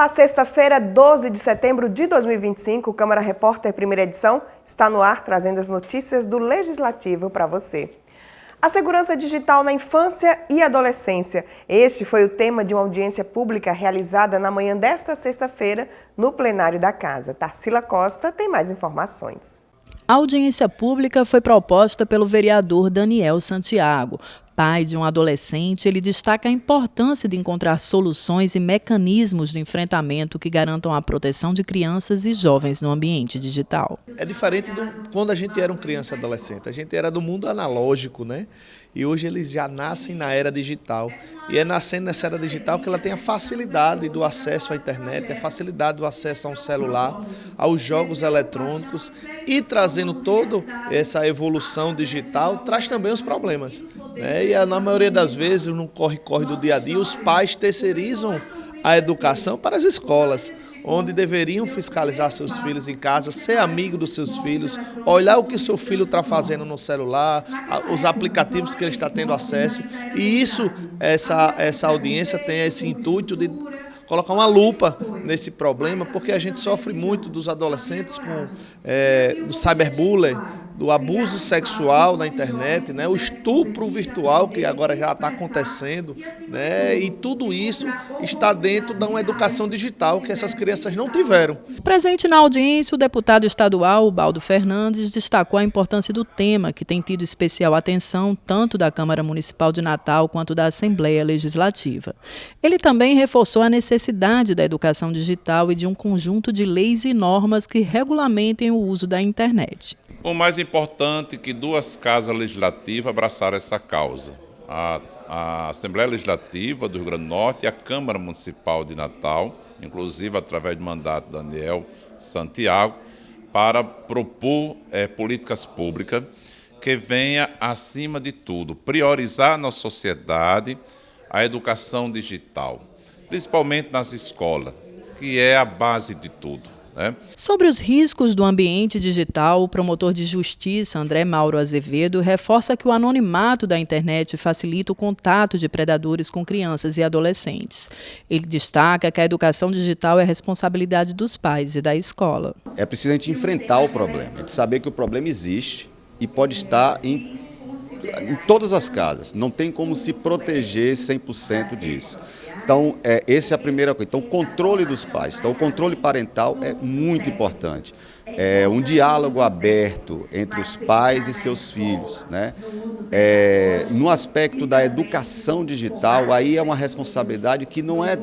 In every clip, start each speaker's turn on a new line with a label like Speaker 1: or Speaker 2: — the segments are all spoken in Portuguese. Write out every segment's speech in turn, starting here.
Speaker 1: Olá, sexta-feira, 12 de setembro de 2025, o Câmara Repórter Primeira Edição está no ar trazendo as notícias do Legislativo para você. A segurança digital na infância e adolescência. Este foi o tema de uma audiência pública realizada na manhã desta sexta-feira no plenário da Casa. Tarsila Costa tem mais informações.
Speaker 2: A audiência pública foi proposta pelo vereador Daniel Santiago. Pai de um adolescente, ele destaca a importância de encontrar soluções e mecanismos de enfrentamento que garantam a proteção de crianças e jovens no ambiente digital.
Speaker 3: É diferente quando a gente era criança e adolescente. A gente era do mundo analógico, né? E hoje eles já nascem na era digital. E é nascendo nessa era digital que ela tem a facilidade do acesso à internet, a facilidade do acesso a um celular, aos jogos eletrônicos. E trazendo toda essa evolução digital, traz também os problemas, né? E na maioria das vezes, no corre-corre do dia a dia, os pais terceirizam a educação para as escolas, onde deveriam fiscalizar seus filhos em casa, ser amigo dos seus filhos, olhar o que seu filho está fazendo no celular, os aplicativos que ele está tendo acesso. E essa audiência tem esse intuito de colocar uma lupa nesse problema, porque a gente sofre muito dos adolescentes com do cyberbullying, do abuso sexual na internet, né, o estupro virtual que agora já está acontecendo, né, e tudo isso está dentro de uma educação digital que essas crianças não tiveram.
Speaker 2: Presente na audiência, o deputado estadual Ubaldo Fernandes destacou a importância do tema, que tem tido especial atenção tanto da Câmara Municipal de Natal quanto da Assembleia Legislativa. Ele também reforçou a necessidade da educação digital e de um conjunto de leis e normas que regulamentem o uso da internet.
Speaker 4: O mais importante é que duas casas legislativas abraçaram essa causa. A Assembleia Legislativa do Rio Grande do Norte e a Câmara Municipal de Natal, inclusive através do mandato de Daniel Santiago, para propor políticas públicas que venha, acima de tudo, priorizar na sociedade a educação digital, principalmente nas escolas, que é a base de tudo.
Speaker 2: Sobre os riscos do ambiente digital, o promotor de justiça, André Mauro Azevedo, reforça que o anonimato da internet facilita o contato de predadores com crianças e adolescentes. Ele destaca que a educação digital é responsabilidade dos pais e da escola.
Speaker 5: É preciso a gente enfrentar o problema, de saber que o problema existe e pode estar em todas as casas. Não tem como se proteger 100% disso. Então, essa é a primeira coisa. Então, o controle dos pais. Então, o controle parental é muito importante. Um diálogo aberto entre os pais e seus filhos, né? No aspecto da educação digital, aí é uma responsabilidade que não é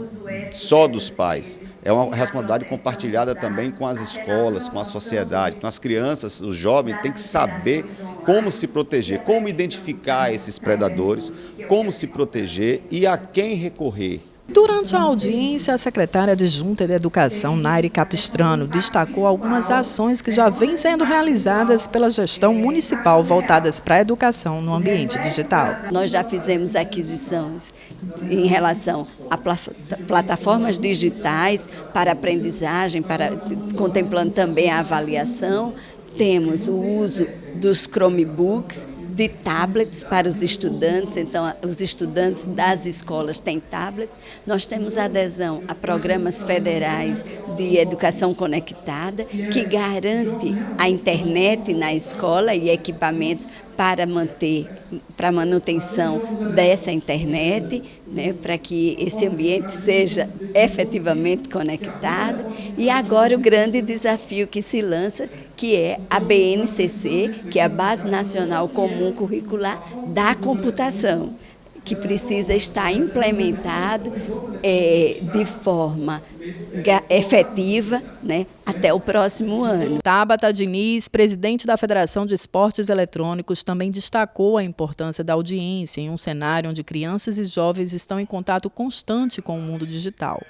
Speaker 5: só dos pais. É uma responsabilidade compartilhada também com as escolas, com a sociedade. Então, as crianças, os jovens, têm que saber como se proteger, como identificar esses predadores, como se proteger e a quem recorrer.
Speaker 2: Durante a audiência, a secretária adjunta de Educação, Naire Capistrano, destacou algumas ações que já vêm sendo realizadas pela gestão municipal voltadas para a educação no ambiente digital.
Speaker 6: Nós já fizemos aquisições em relação a plataformas digitais para aprendizagem, contemplando também a avaliação. Temos o uso dos Chromebooks, de tablets para os estudantes, então os estudantes das escolas têm tablet. Nós temos adesão a programas federais de educação conectada, que garante a internet na escola e equipamentos para manutenção dessa internet, né, para que esse ambiente seja efetivamente conectado. E agora o grande desafio que se lança, que é a BNCC, que é a Base Nacional Comum Curricular da Computação, que precisa estar implementado de forma efetiva, né, até o próximo ano.
Speaker 2: Tabata Diniz, presidente da Federação de Esportes Eletrônicos, também destacou a importância da audiência em um cenário onde crianças e jovens estão em contato constante com o mundo digital.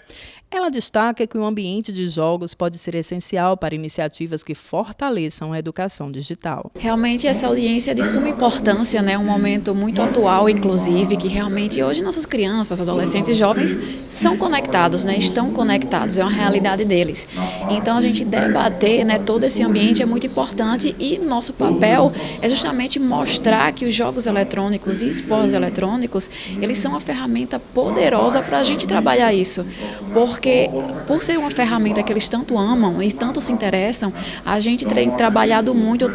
Speaker 2: Ela destaca que o ambiente de jogos pode ser essencial para iniciativas que fortaleçam a educação digital.
Speaker 7: Realmente essa audiência é de suma importância, né? Um momento muito atual, inclusive, que realmente hoje nossas crianças, adolescentes e jovens são conectados, né? Estão conectados, é uma realidade deles. Então a gente gente debater, né, todo esse ambiente é muito importante e nosso papel é justamente mostrar que os jogos eletrônicos e esportes eletrônicos, eles são uma ferramenta poderosa para a gente trabalhar isso, porque por ser uma ferramenta que eles tanto amam e tanto se interessam, a gente tem trabalhado muito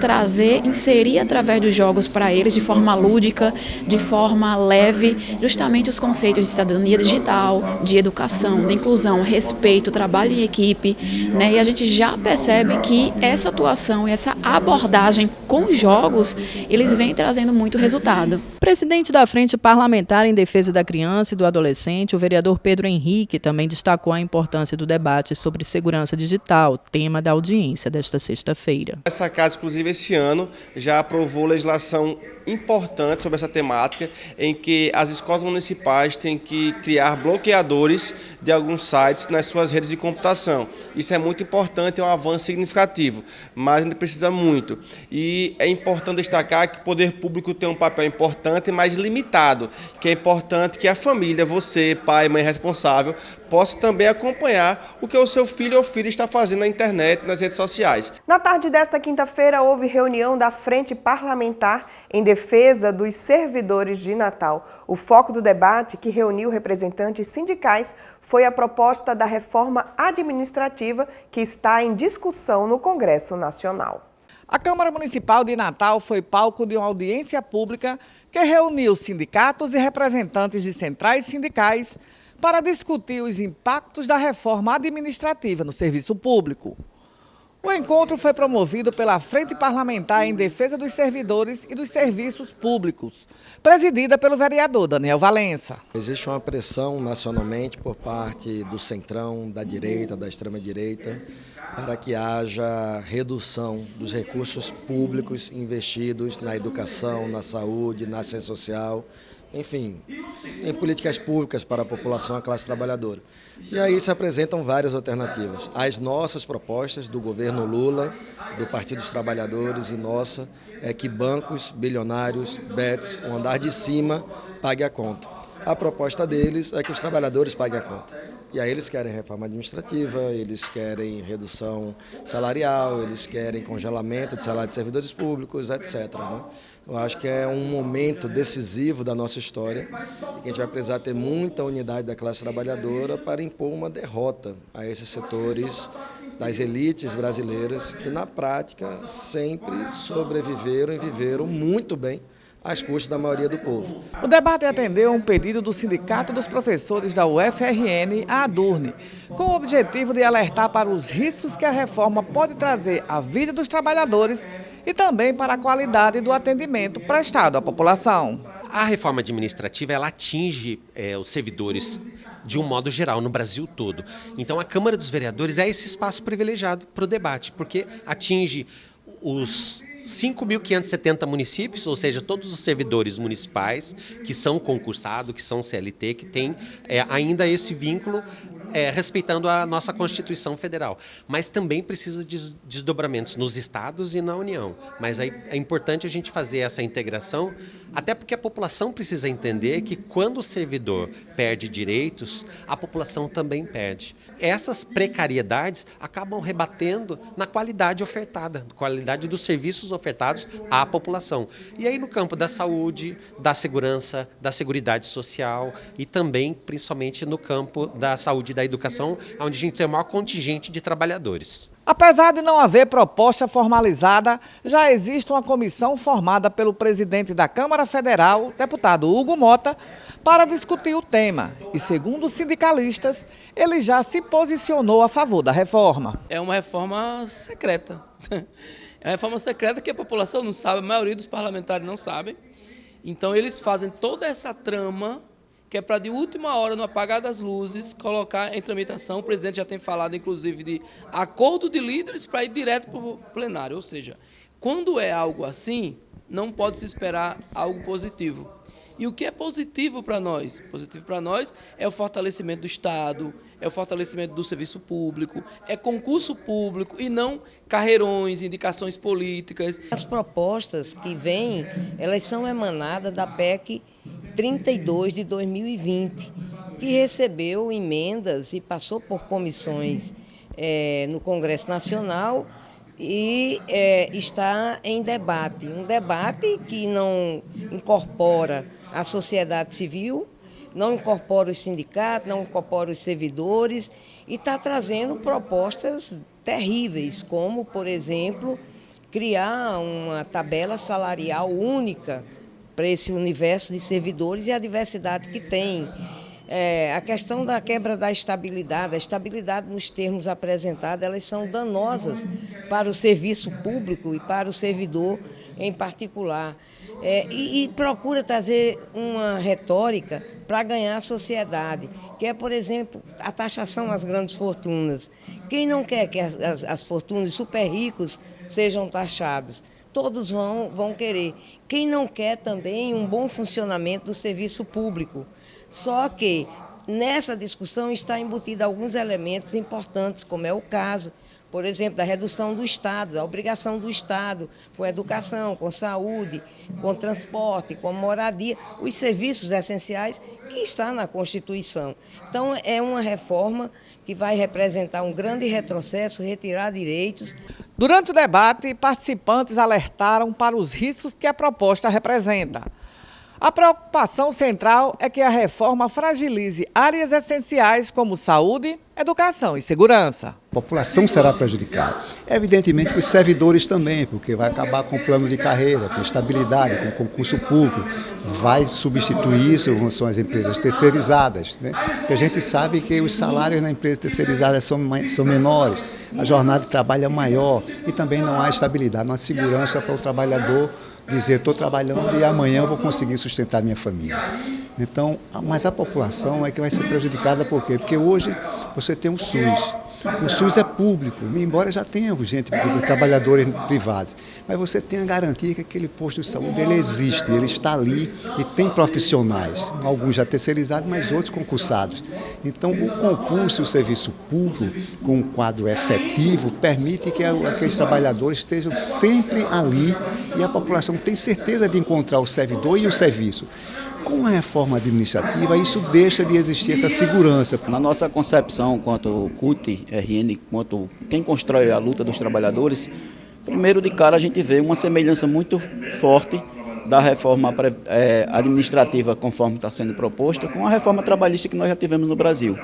Speaker 7: inserir através dos jogos para eles de forma lúdica, de forma leve, justamente os conceitos de cidadania digital, de educação, de inclusão, respeito, trabalho em equipe, né? E a gente já percebe que essa atuação e essa abordagem com os jogos, eles vêm trazendo muito resultado.
Speaker 2: Presidente da Frente Parlamentar em Defesa da Criança e do Adolescente, o vereador Pedro Henrique também destacou a importância do debate sobre segurança digital, tema da audiência desta sexta-feira.
Speaker 8: Essa casa, inclusive, esse ano já aprovou legislação importante sobre essa temática, em que as escolas municipais têm que criar bloqueadores de alguns sites nas suas redes de computação. Isso é muito importante, é um avanço significativo, mas ainda precisa muito. E é importante destacar que o poder público tem um papel importante, mas limitado, que é importante que a família, você, pai, mãe responsável, possa também acompanhar o que o seu filho ou filha está fazendo na internet, nas redes sociais.
Speaker 1: Na tarde desta quinta-feira, houve reunião da Frente Parlamentar em defesa dos servidores de Natal. O foco do debate, que reuniu representantes sindicais, foi a proposta da reforma administrativa que está em discussão no Congresso Nacional.
Speaker 9: A Câmara Municipal de Natal foi palco de uma audiência pública que reuniu sindicatos e representantes de centrais sindicais para discutir os impactos da reforma administrativa no serviço público. O encontro foi promovido pela Frente Parlamentar em Defesa dos Servidores e dos Serviços Públicos, presidida pelo vereador Daniel Valença.
Speaker 10: Existe uma pressão nacionalmente por parte do centrão, da direita, da extrema-direita, para que haja redução dos recursos públicos investidos na educação, na saúde, na assistência social, enfim, em políticas públicas para a população, a classe trabalhadora. E aí se apresentam várias alternativas. As nossas propostas do governo Lula, do Partido dos Trabalhadores e nossa, é que bancos, bilionários, bets, o andar de cima, pague a conta. A proposta deles é que os trabalhadores paguem a conta. E aí eles querem reforma administrativa, eles querem redução salarial, eles querem congelamento de salário de servidores públicos, etc. Né? Eu acho que é um momento decisivo da nossa história e que a gente vai precisar ter muita unidade da classe trabalhadora para impor uma derrota a esses setores das elites brasileiras que, na prática, sempre sobreviveram e viveram muito bem às custas da maioria do povo.
Speaker 9: O debate atendeu a um pedido do Sindicato dos Professores da UFRN, a ADURN, com o objetivo de alertar para os riscos que a reforma pode trazer à vida dos trabalhadores e também para a qualidade do atendimento prestado à população.
Speaker 11: A reforma administrativa ela atinge os servidores de um modo geral no Brasil todo. Então a Câmara dos Vereadores é esse espaço privilegiado para o debate, porque atinge os 5.570 municípios, ou seja, todos os servidores municipais que são concursados, que são CLT, que têm ainda esse vínculo respeitando a nossa Constituição Federal. Mas também precisa de desdobramentos nos estados e na União. Mas é importante a gente fazer essa integração, até porque a população precisa entender que quando o servidor perde direitos, a população também perde. Essas precariedades acabam rebatendo na qualidade ofertada, na qualidade dos serviços ofertados à população. E aí no campo da saúde, da segurança, da seguridade social e também, principalmente, no campo da saúde e da educação, onde a gente tem o maior contingente de trabalhadores.
Speaker 9: Apesar de não haver proposta formalizada, já existe uma comissão formada pelo presidente da Câmara Federal, deputado Hugo Mota, para discutir o tema. E, segundo os sindicalistas, ele já se posicionou a favor da reforma.
Speaker 12: É uma reforma secreta. É uma reforma secreta que a população não sabe, a maioria dos parlamentares não sabem. Então, eles fazem toda essa trama que é para, de última hora, no apagar das luzes, colocar em tramitação. O presidente já tem falado, inclusive, de acordo de líderes para ir direto para o plenário. Ou seja, quando é algo assim, não pode se esperar algo positivo. E o que é positivo para nós? Positivo para nós é o fortalecimento do Estado, é o fortalecimento do serviço público, é concurso público e não carreirões, indicações políticas.
Speaker 13: As propostas que vêm, elas são emanadas da PEC 32 de 2020, que recebeu emendas e passou por comissões no Congresso Nacional e está em debate. Um debate que não incorpora a sociedade civil, não incorpora os sindicatos, não incorpora os servidores e está trazendo propostas terríveis, como, por exemplo, criar uma tabela salarial única para esse universo de servidores e a diversidade que tem. A questão da quebra da estabilidade, a estabilidade nos termos apresentados, elas são danosas para o serviço público e para o servidor em particular. E procura trazer uma retórica para ganhar a sociedade, que é, por exemplo, a taxação às grandes fortunas. Quem não quer que as fortunas, os super ricos, sejam taxados? Todos vão querer. Quem não quer também um bom funcionamento do serviço público? Só que nessa discussão está embutido alguns elementos importantes, como é o caso, por exemplo, da redução do Estado, da obrigação do Estado com educação, com saúde, com transporte, com moradia, os serviços essenciais que está na Constituição. Então, é uma reforma que vai representar um grande retrocesso, retirar direitos.
Speaker 9: Durante o debate, participantes alertaram para os riscos que a proposta representa. A preocupação central é que a reforma fragilize áreas essenciais como saúde, educação e segurança.
Speaker 14: A população será prejudicada. Evidentemente que os servidores também, porque vai acabar com o plano de carreira, com estabilidade, com concurso público. Vai substituir isso, são as empresas terceirizadas, né? Porque a gente sabe que os salários na empresa terceirizada são menores, a jornada de trabalho é maior e também não há estabilidade, não há segurança para o trabalhador dizer, estou trabalhando e amanhã eu vou conseguir sustentar minha família. Então, mas a população é que vai ser prejudicada, por quê? Porque hoje você tem o SUS. O SUS é público, embora já tenha gente, trabalhadores privados, mas você tem a garantia que aquele posto de saúde ele existe, ele está ali e tem profissionais, alguns já terceirizados, mas outros concursados. Então, o concurso e o serviço público, com um quadro efetivo, permite que aqueles trabalhadores estejam sempre ali e a população tem certeza de encontrar o servidor e o serviço. Com a reforma administrativa, isso deixa de existir essa segurança.
Speaker 15: Na nossa concepção, quanto CUT, RN, quanto quem constrói a luta dos trabalhadores, primeiro de cara a gente vê uma semelhança muito forte da reforma administrativa conforme está sendo proposta com a reforma trabalhista que nós já tivemos no Brasil,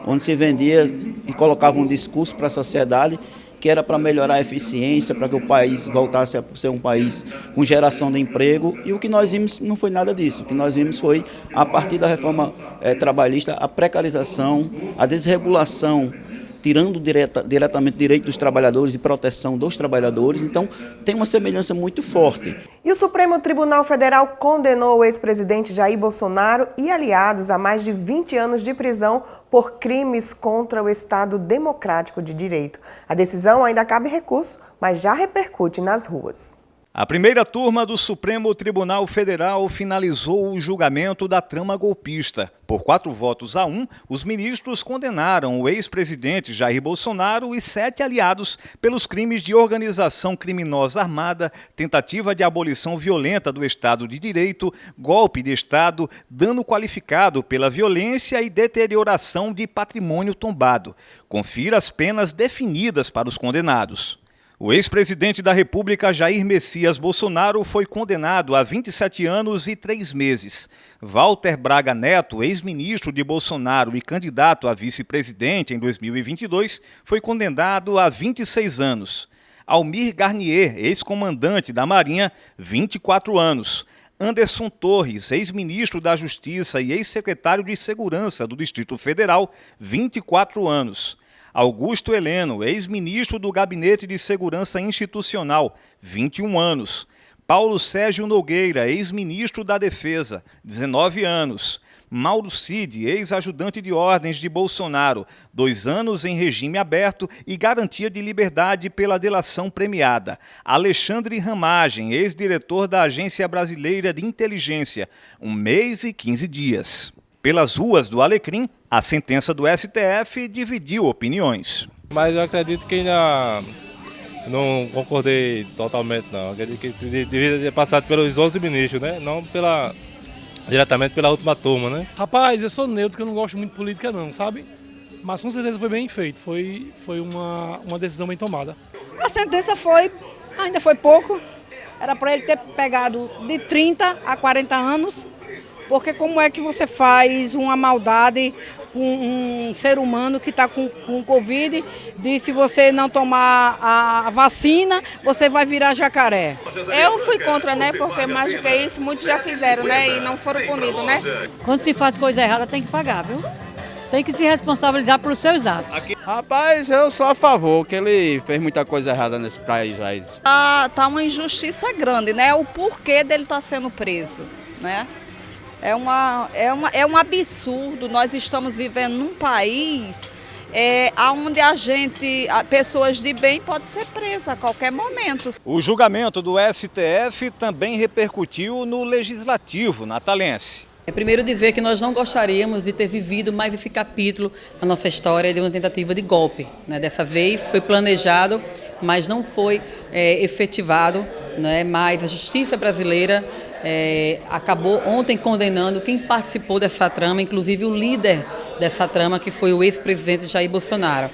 Speaker 15: onde se vendia e colocava um discurso para a sociedade que era para melhorar a eficiência, para que o país voltasse a ser um país com geração de emprego, e o que nós vimos não foi nada disso. O que nós vimos foi, a partir da reforma trabalhista, a precarização, a desregulação, tirando diretamente o direito dos trabalhadores e proteção dos trabalhadores. Então, tem uma semelhança muito forte.
Speaker 1: E o Supremo Tribunal Federal condenou o ex-presidente Jair Bolsonaro e aliados a mais de 20 anos de prisão por crimes contra o Estado Democrático de Direito. A decisão ainda cabe recurso, mas já repercute nas ruas.
Speaker 16: A primeira turma do Supremo Tribunal Federal finalizou o julgamento da trama golpista. Por 4-1, os ministros condenaram o ex-presidente Jair Bolsonaro e 7 aliados pelos crimes de organização criminosa armada, tentativa de abolição violenta do Estado de Direito, golpe de Estado, dano qualificado pela violência e deterioração de patrimônio tombado. Confira as penas definidas para os condenados. O ex-presidente da República, Jair Messias Bolsonaro, foi condenado a 27 anos e 3 meses. Walter Braga Neto, ex-ministro de Bolsonaro e candidato a vice-presidente em 2022, foi condenado a 26 anos. Almir Garnier, ex-comandante da Marinha, 24 anos. Anderson Torres, ex-ministro da Justiça e ex-secretário de Segurança do Distrito Federal, 24 anos. Augusto Heleno, ex-ministro do Gabinete de Segurança Institucional, 21 anos. Paulo Sérgio Nogueira, ex-ministro da Defesa, 19 anos. Mauro Cid, ex-ajudante de ordens de Bolsonaro, 2 anos em regime aberto e garantia de liberdade pela delação premiada. Alexandre Ramagem, ex-diretor da Agência Brasileira de Inteligência, 1 mês e 15 dias. Pelas ruas do Alecrim, a sentença do STF dividiu opiniões.
Speaker 17: Mas eu acredito que ainda não concordei totalmente, não. Acredito que deveria ter passado pelos 11 ministros, né? Não diretamente pela última turma, né?
Speaker 18: Rapaz, eu sou neutro, porque eu não gosto muito de política não, sabe?
Speaker 17: Mas com certeza foi bem feito, foi uma decisão bem tomada.
Speaker 18: A sentença ainda foi pouco, era para ele ter pegado de 30 a 40 anos, porque como é que você faz uma maldade com um ser humano que está com Covid, de se você não tomar a vacina, você vai virar jacaré?
Speaker 19: Eu fui contra, né? Porque mais do que isso, muitos já fizeram, né? E não foram punidos, né?
Speaker 20: Quando se faz coisa errada, tem que pagar, viu? Tem que se responsabilizar pelos seus atos.
Speaker 21: Rapaz, eu sou a favor, que ele fez muita coisa errada nesse país.
Speaker 22: Tá uma injustiça grande, né? O porquê dele estar sendo preso, né? É um absurdo. Nós estamos vivendo num país onde pessoas de bem podem ser presas a qualquer momento.
Speaker 16: O julgamento do STF também repercutiu no Legislativo natalense.
Speaker 23: Primeiro dizer que nós não gostaríamos de ter vivido mais esse capítulo na nossa história de uma tentativa de golpe, né? Dessa vez foi planejado, mas não foi efetivado, né? Mas a justiça brasileira acabou ontem condenando quem participou dessa trama, inclusive o líder dessa trama, que foi o ex-presidente Jair Bolsonaro.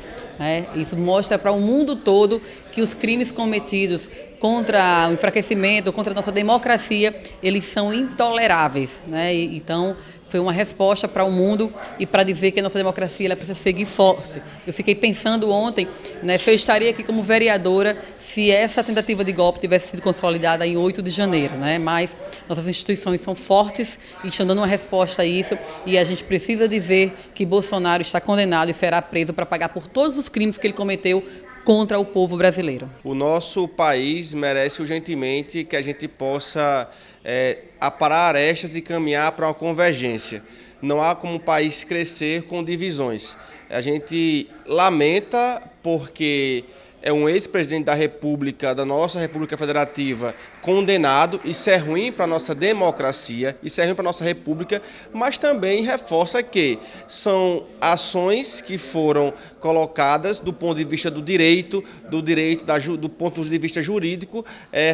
Speaker 23: Isso mostra para o mundo todo que os crimes cometidos contra o enfraquecimento, contra a nossa democracia, eles são intoleráveis, né? Então, foi uma resposta para o mundo e para dizer que a nossa democracia ela precisa seguir forte. Eu fiquei pensando ontem, né, se eu estaria aqui como vereadora se essa tentativa de golpe tivesse sido consolidada em 8 de janeiro, né? Mas nossas instituições são fortes e estão dando uma resposta a isso e a gente precisa dizer que Bolsonaro está condenado e será preso para pagar por todos os crimes que ele cometeu contra o povo brasileiro.
Speaker 8: O nosso país merece urgentemente que a gente possa aparar arestas e caminhar para uma convergência. Não há como o país crescer com divisões. A gente lamenta porque é um ex-presidente da República, da nossa República Federativa, condenado. Isso é ruim para a nossa democracia, isso é ruim para a nossa República, mas também reforça que são ações que foram colocadas do ponto de vista do direito do ponto de vista jurídico,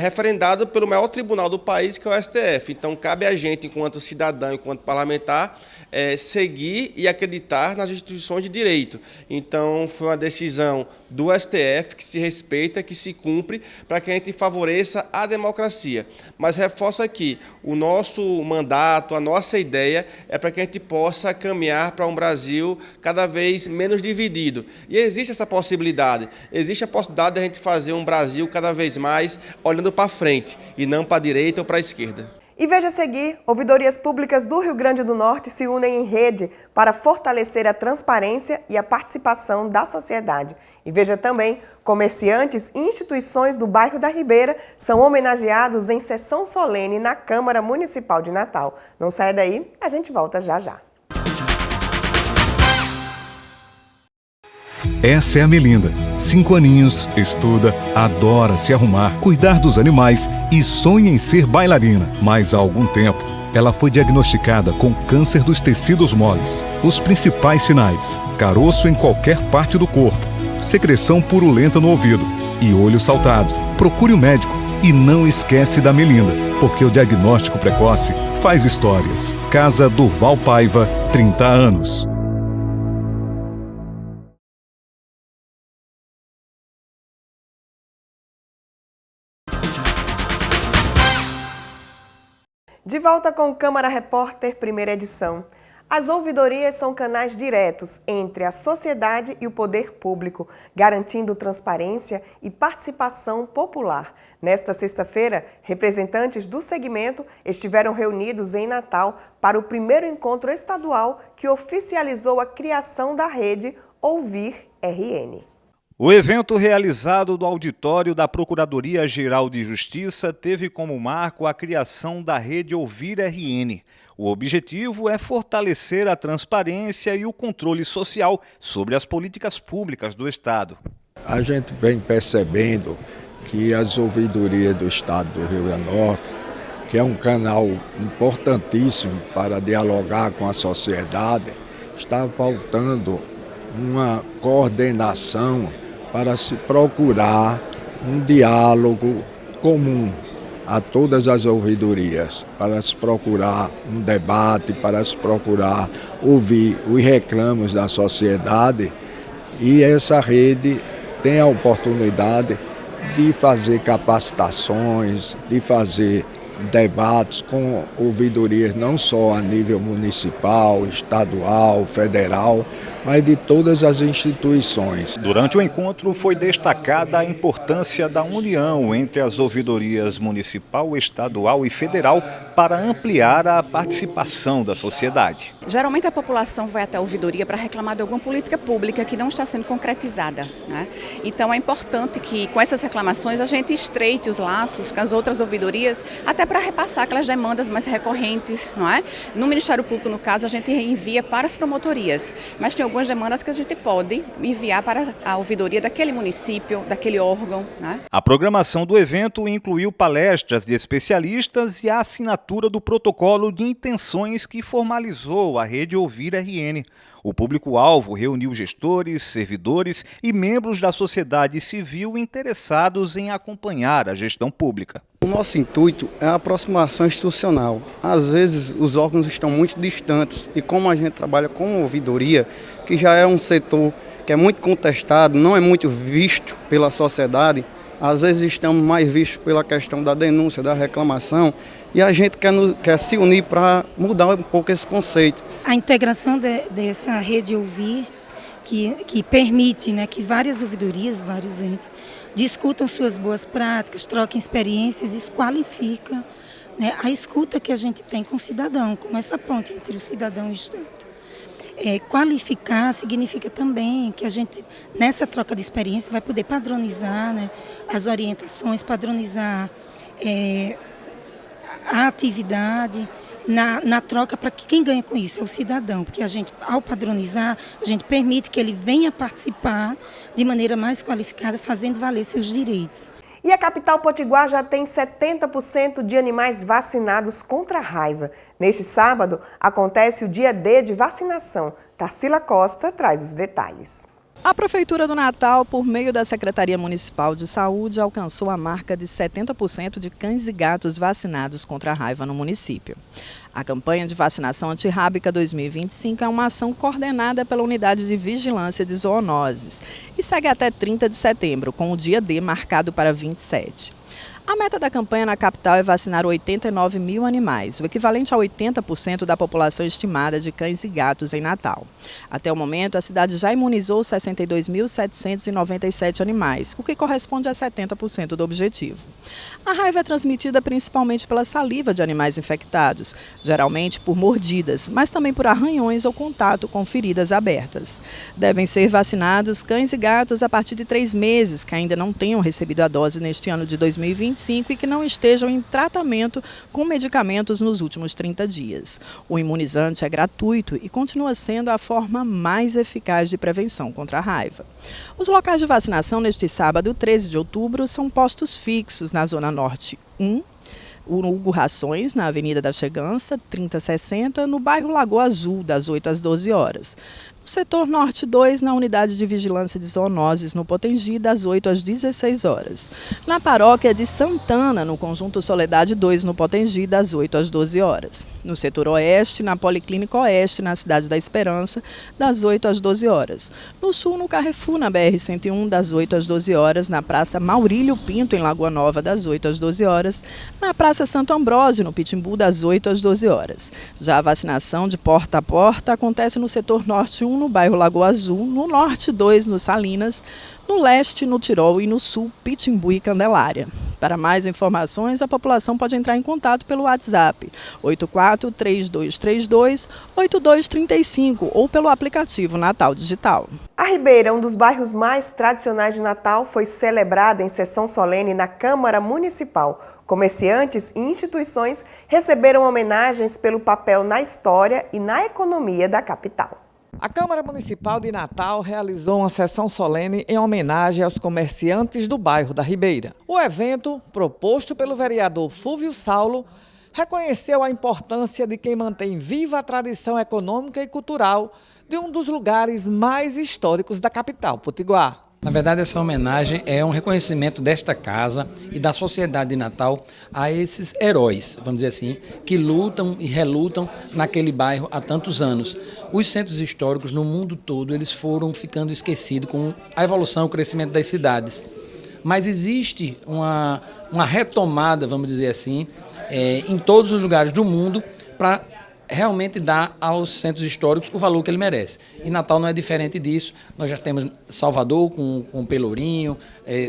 Speaker 8: referendado pelo maior tribunal do país, que é o STF. Então, cabe a gente, enquanto cidadão, enquanto parlamentar, seguir e acreditar nas instituições de direito. Então, foi uma decisão do STF que se respeita, que se cumpre, para que a gente favoreça a democracia. Mas reforço aqui, o nosso mandato, a nossa ideia é para que a gente possa caminhar para um Brasil cada vez menos dividido. E existe essa possibilidade. Existe a possibilidade de a gente fazer um Brasil cada vez mais olhando para frente e não para a direita ou para a esquerda.
Speaker 1: E veja a seguir, ouvidorias públicas do Rio Grande do Norte se unem em rede para fortalecer a transparência e a participação da sociedade. E veja também, comerciantes e instituições do bairro da Ribeira são homenageados em sessão solene na Câmara Municipal de Natal. Não saia daí, a gente volta já já.
Speaker 24: Essa é a Melinda, 5 aninhos, estuda, adora se arrumar, cuidar dos animais e sonha em ser bailarina. Mas há algum tempo, ela foi diagnosticada com câncer dos tecidos moles. Os principais sinais: caroço em qualquer parte do corpo, secreção purulenta no ouvido e olho saltado. Procure o médico e não esquece da Melinda, porque o diagnóstico precoce faz histórias. Casa Durval Paiva, 30 anos.
Speaker 1: De volta com o Câmara Repórter, primeira edição. As ouvidorias são canais diretos entre a sociedade e o poder público, garantindo transparência e participação popular. Nesta sexta-feira, representantes do segmento estiveram reunidos em Natal para o primeiro encontro estadual que oficializou a criação da rede Ouvir RN.
Speaker 16: O evento realizado no auditório da Procuradoria-Geral de Justiça teve como marco a criação da rede Ouvir RN. O objetivo é fortalecer a transparência e o controle social sobre as políticas públicas do Estado.
Speaker 25: A gente vem percebendo que as ouvidorias do Estado do Rio Grande do Norte, que é um canal importantíssimo para dialogar com a sociedade, está faltando uma coordenação para se procurar um diálogo comum. a todas as ouvidorias, para se procurar um debate, para se procurar ouvir os reclamos da sociedade, e essa rede tem a oportunidade de fazer capacitações, de fazer debates com ouvidorias não só a nível municipal, estadual, federal, mas de todas as instituições.
Speaker 16: Durante o encontro foi destacada a importância da união entre as ouvidorias municipal, estadual e federal para ampliar a participação da sociedade.
Speaker 3: Geralmente a população vai até a ouvidoria para reclamar de alguma política pública que não está sendo concretizada, né? Então é importante que com essas reclamações a gente estreite os laços com as outras ouvidorias, até para repassar aquelas demandas mais recorrentes, não é? No Ministério Público, no caso, a gente envia para as promotorias, mas tem algumas demandas que a gente pode enviar para a ouvidoria daquele município, daquele órgão, né?
Speaker 16: A programação do evento incluiu palestras de especialistas e a assinatura do protocolo de intenções que formalizou a Rede Ouvir RN. O público-alvo reuniu gestores, servidores e membros da sociedade civil interessados em acompanhar a gestão pública.
Speaker 4: O nosso intuito é a aproximação institucional. Às vezes os órgãos estão muito distantes e como a gente trabalha com ouvidoria, que já é um setor que é muito contestado, não é muito visto pela sociedade, às vezes estamos mais vistos pela questão da denúncia, da reclamação, e a gente quer se unir para mudar um pouco esse conceito.
Speaker 5: A integração dessa rede Ouvir, que permite, né, que várias ouvidorias, vários entes, discutam suas boas práticas, troquem experiências, isso qualifica, né, a escuta que a gente tem com o cidadão, como essa ponte entre o cidadão e o Estado. Qualificar significa também que a gente, nessa troca de experiência, vai poder padronizar, né, as orientações, padronizar a atividade na troca, para que quem ganha com isso é o cidadão, porque a gente, ao padronizar, a gente permite que ele venha participar de maneira mais qualificada, fazendo valer seus direitos.
Speaker 1: E a capital potiguar já tem 70% de animais vacinados contra a raiva. Neste sábado, acontece o dia D de vacinação. Tarsila Costa traz os detalhes.
Speaker 2: A Prefeitura do Natal, por meio da Secretaria Municipal de Saúde, alcançou a marca de 70% de cães e gatos vacinados contra a raiva no município. A campanha de vacinação antirrábica 2025 é uma ação coordenada pela Unidade de Vigilância de Zoonoses e segue até 30 de setembro, com o dia D marcado para 27. A meta da campanha na capital é vacinar 89 mil animais, o equivalente a 80% da população estimada de cães e gatos em Natal. Até o momento, a cidade já imunizou 62.797 animais, o que corresponde a 70% do objetivo. A raiva é transmitida principalmente pela saliva de animais infectados, geralmente por mordidas, mas também por arranhões ou contato com feridas abertas. Devem ser vacinados cães e gatos a partir de 3 meses, que ainda não tenham recebido a dose neste ano de 2025 e que não estejam em tratamento com medicamentos nos últimos 30 dias. O imunizante é gratuito e continua sendo a forma mais eficaz de prevenção contra a raiva. Os locais de vacinação neste sábado, 13 de outubro, são postos fixos na Zona Norte 1, o Hugo Rações, na Avenida da Chegança, 3060, no bairro Lagoa Azul, das 8 às 12 horas. No setor Norte 2, na Unidade de Vigilância de Zoonoses, no Potengi, das 8 às 16 horas. Na Paróquia de Santana, no Conjunto Soledade 2, no Potengi, das 8 às 12 horas. No setor Oeste, na Policlínica Oeste, na Cidade da Esperança, das 8 às 12 horas. No Sul, no Carrefour, na BR-101, das 8 às 12 horas. Na Praça Maurílio Pinto, em Lagoa Nova, das 8 às 12 horas. Na Praça Santo Ambrósio, no Pitimbu, das 8 às 12 horas. Já a vacinação de porta a porta acontece no setor Norte 1, no bairro Lagoa Azul, no Norte 2, no Salinas, no Leste, no Tirol e no Sul, Pitimbu e Candelária. Para mais informações, a população pode entrar em contato pelo WhatsApp 84-3232-8235 ou pelo aplicativo Natal Digital.
Speaker 1: A Ribeira, um dos bairros mais tradicionais de Natal, foi celebrada em sessão solene na Câmara Municipal. Comerciantes e instituições receberam homenagens pelo papel na história e na economia da capital.
Speaker 9: A Câmara Municipal de Natal realizou uma sessão solene em homenagem aos comerciantes do bairro da Ribeira. O evento, proposto pelo vereador Fúvio Saulo, reconheceu a importância de quem mantém viva a tradição econômica e cultural de um dos lugares mais históricos da capital potiguar.
Speaker 6: Na verdade, essa homenagem é um reconhecimento desta casa e da sociedade de Natal a esses heróis, vamos dizer assim, que lutam e relutam naquele bairro há tantos anos. Os centros históricos no mundo todo, eles foram ficando esquecidos com a evolução, o crescimento das cidades. Mas existe uma retomada, vamos dizer assim, em todos os lugares do mundo para realmente dar aos centros históricos o valor que ele merece. E Natal não é diferente disso. Nós já temos Salvador com Pelourinho,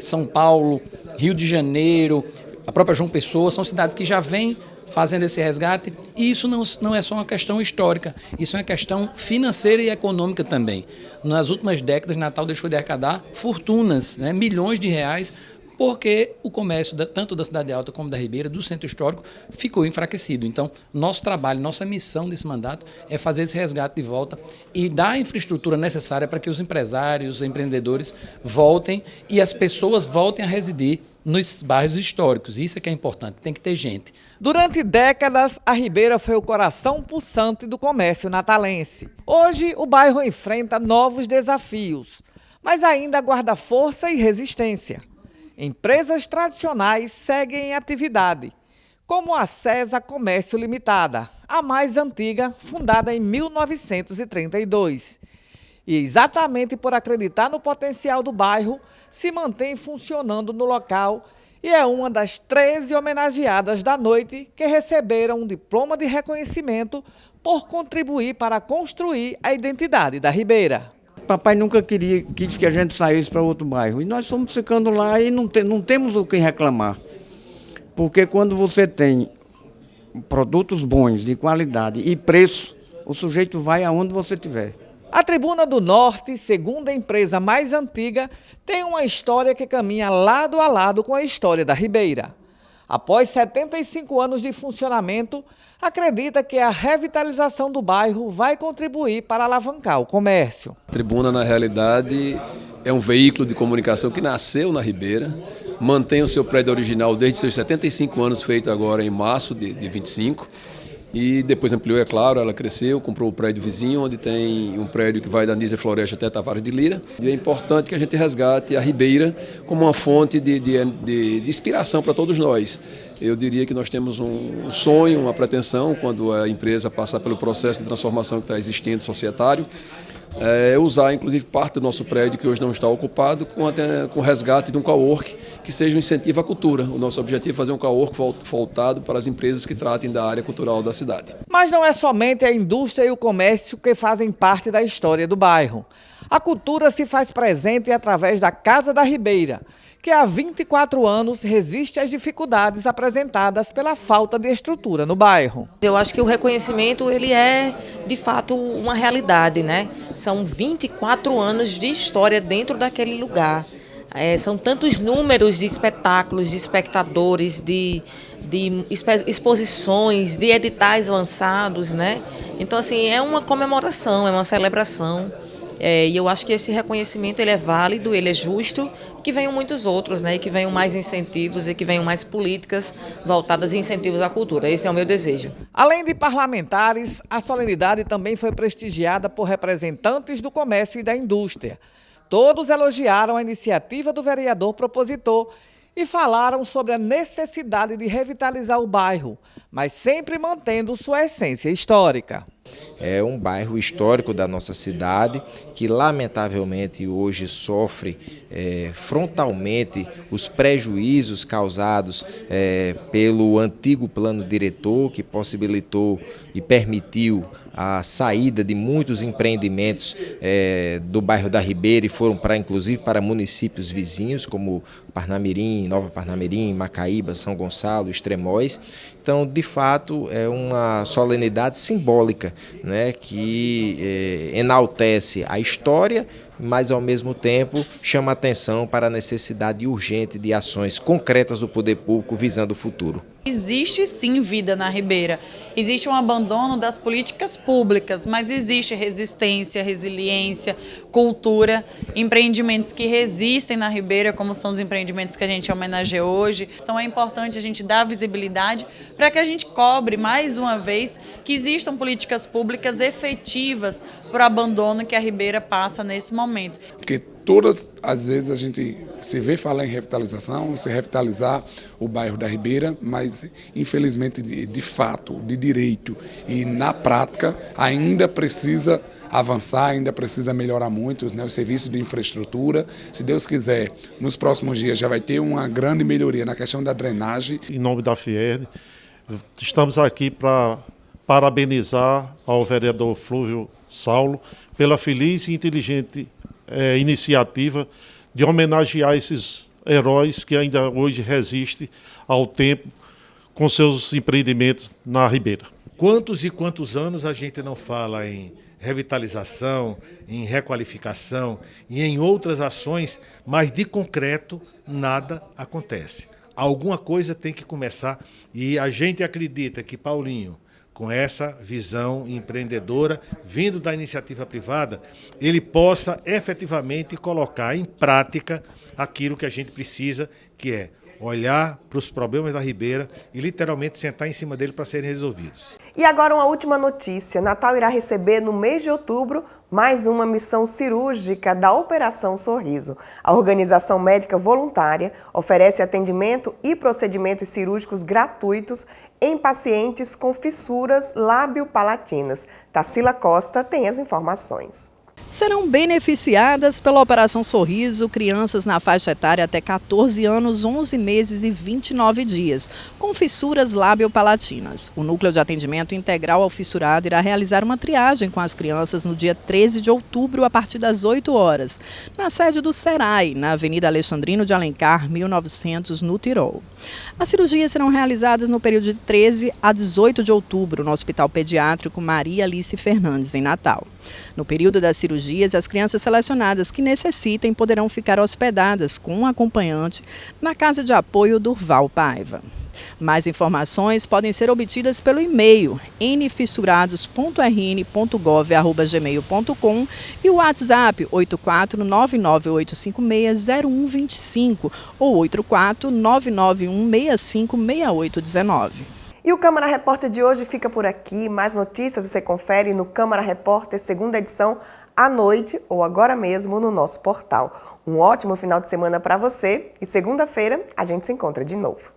Speaker 6: São Paulo, Rio de Janeiro, a própria João Pessoa, são cidades que já vêm fazendo esse resgate, e isso não é só uma questão histórica, isso é uma questão financeira e econômica também. Nas últimas décadas, Natal deixou de arrecadar fortunas, né, milhões de reais, porque o comércio, tanto da Cidade Alta como da Ribeira, do Centro Histórico, ficou enfraquecido. Então, nosso trabalho, nossa missão desse mandato é fazer esse resgate de volta e dar a infraestrutura necessária para que os empresários, os empreendedores voltem e as pessoas voltem a residir nos bairros históricos. Isso é que é importante, tem que ter gente.
Speaker 9: Durante décadas, a Ribeira foi o coração pulsante do comércio natalense. Hoje, o bairro enfrenta novos desafios, mas ainda guarda força e resistência. Empresas tradicionais seguem em atividade, como a Cesa Comércio Limitada, a mais antiga, fundada em 1932. E exatamente por acreditar no potencial do bairro, se mantém funcionando no local e é uma das 13 homenageadas da noite que receberam um diploma de reconhecimento por contribuir para construir a identidade da Ribeira.
Speaker 7: Papai nunca quis que a gente saísse para outro bairro. E nós fomos ficando lá e não temos o que reclamar. Porque quando você tem produtos bons, de qualidade e preço, o sujeito vai aonde você estiver.
Speaker 9: A Tribuna do Norte, segunda empresa mais antiga, tem uma história que caminha lado a lado com a história da Ribeira. Após 75 anos de funcionamento, acredita que a revitalização do bairro vai contribuir para alavancar o comércio.
Speaker 10: A Tribuna, na realidade, é um veículo de comunicação que nasceu na Ribeira, mantém o seu prédio original desde seus 75 anos, feito agora em março de 25, e depois ampliou, é claro, ela cresceu, comprou o prédio vizinho, onde tem um prédio que vai da Nísia Floresta até Tavares de Lira. E é importante que a gente resgate a Ribeira como uma fonte de inspiração para todos nós. Eu diria que nós temos um sonho, uma pretensão, quando a empresa passar pelo processo de transformação que está existindo societário, usar inclusive parte do nosso prédio que hoje não está ocupado com o resgate de um cowork que seja um incentivo à cultura. O nosso objetivo é fazer um cowork voltado para as empresas que tratem da área cultural da cidade.
Speaker 9: Mas não é somente a indústria e o comércio que fazem parte da história do bairro. A cultura se faz presente através da Casa da Ribeira, que há 24 anos resiste às dificuldades apresentadas pela falta de estrutura no bairro.
Speaker 11: Eu acho que o reconhecimento ele é, de fato, uma realidade, né? São 24 anos de história dentro daquele lugar. São tantos números de espetáculos, de espectadores, de exposições, de editais lançados, né? Então, assim, é uma comemoração, é uma celebração. E eu acho que esse reconhecimento ele é válido, ele é justo, que venham muitos outros, né? E que venham mais incentivos e que venham mais políticas voltadas e incentivos à cultura. Esse é o meu desejo.
Speaker 9: Além de parlamentares, a solenidade também foi prestigiada por representantes do comércio e da indústria. Todos elogiaram a iniciativa do vereador propositor e falaram sobre a necessidade de revitalizar o bairro, mas sempre mantendo sua essência histórica.
Speaker 12: É um bairro histórico da nossa cidade que lamentavelmente hoje sofre frontalmente os prejuízos causados pelo antigo plano diretor que possibilitou e permitiu a saída de muitos empreendimentos do bairro da Ribeira e foram inclusive para municípios vizinhos como Parnamirim, Nova Parnamirim, Macaíba, São Gonçalo, Extremóis. Então, de fato, é uma solenidade simbólica, né, que enaltece a história, mas ao mesmo tempo chama atenção para a necessidade urgente de ações concretas do poder público visando o futuro.
Speaker 26: Existe sim vida na Ribeira, existe um abandono das políticas públicas, mas existe resistência, resiliência, cultura, empreendimentos que resistem na Ribeira, como são os empreendimentos que a gente homenageia hoje. Então é importante a gente dar visibilidade para que a gente cobre mais uma vez que existam políticas públicas efetivas para o abandono que a Ribeira passa nesse momento.
Speaker 27: Porque
Speaker 13: Todas as vezes a gente se vê falar em revitalização, se revitalizar o bairro da Ribeira, mas infelizmente de fato, de direito e na prática ainda precisa avançar, ainda precisa melhorar muito, né, os serviços de infraestrutura. Se Deus quiser, nos próximos dias já vai ter uma grande melhoria na questão da drenagem.
Speaker 14: Em nome da Fierne, estamos aqui para parabenizar ao vereador Flúvio Saulo pela feliz e inteligente iniciativa de homenagear esses heróis que ainda hoje resistem ao tempo com seus empreendimentos na Ribeira.
Speaker 15: Quantos e quantos anos a gente não fala em revitalização, em requalificação e em outras ações, mas de concreto nada acontece. Alguma coisa tem que começar e a gente acredita que Paulinho, com essa visão empreendedora, vindo da iniciativa privada, ele possa efetivamente colocar em prática aquilo que a gente precisa, que é olhar para os problemas da Ribeira e literalmente sentar em cima dele para serem resolvidos.
Speaker 1: E agora uma última notícia. Natal irá receber no mês de outubro mais uma missão cirúrgica da Operação Sorriso. A organização médica voluntária oferece atendimento e procedimentos cirúrgicos gratuitos em pacientes com fissuras lábio-palatinas. Tarsila Costa tem as informações.
Speaker 2: Serão beneficiadas pela Operação Sorriso crianças na faixa etária até 14 anos, 11 meses e 29 dias, com fissuras lábio-palatinas. O Núcleo de Atendimento Integral ao Fissurado irá realizar uma triagem com as crianças no dia 13 de outubro, a partir das 8 horas, na sede do SERAI, na Avenida Alexandrino de Alencar, 1900, no Tirol. As cirurgias serão realizadas no período de 13 a 18 de outubro, no Hospital Pediátrico Maria Alice Fernandes, em Natal. No período das cirurgias, as crianças selecionadas que necessitem poderão ficar hospedadas com um acompanhante na Casa de Apoio Durval Paiva. Mais informações podem ser obtidas pelo e-mail nfissurados.rn.gov@gmail.com e o WhatsApp 84998560125 ou 84991656819.
Speaker 1: E o Câmara Repórter de hoje fica por aqui. Mais notícias você confere no Câmara Repórter, segunda edição, à noite ou agora mesmo no nosso portal. Um ótimo final de semana para você e segunda-feira a gente se encontra de novo.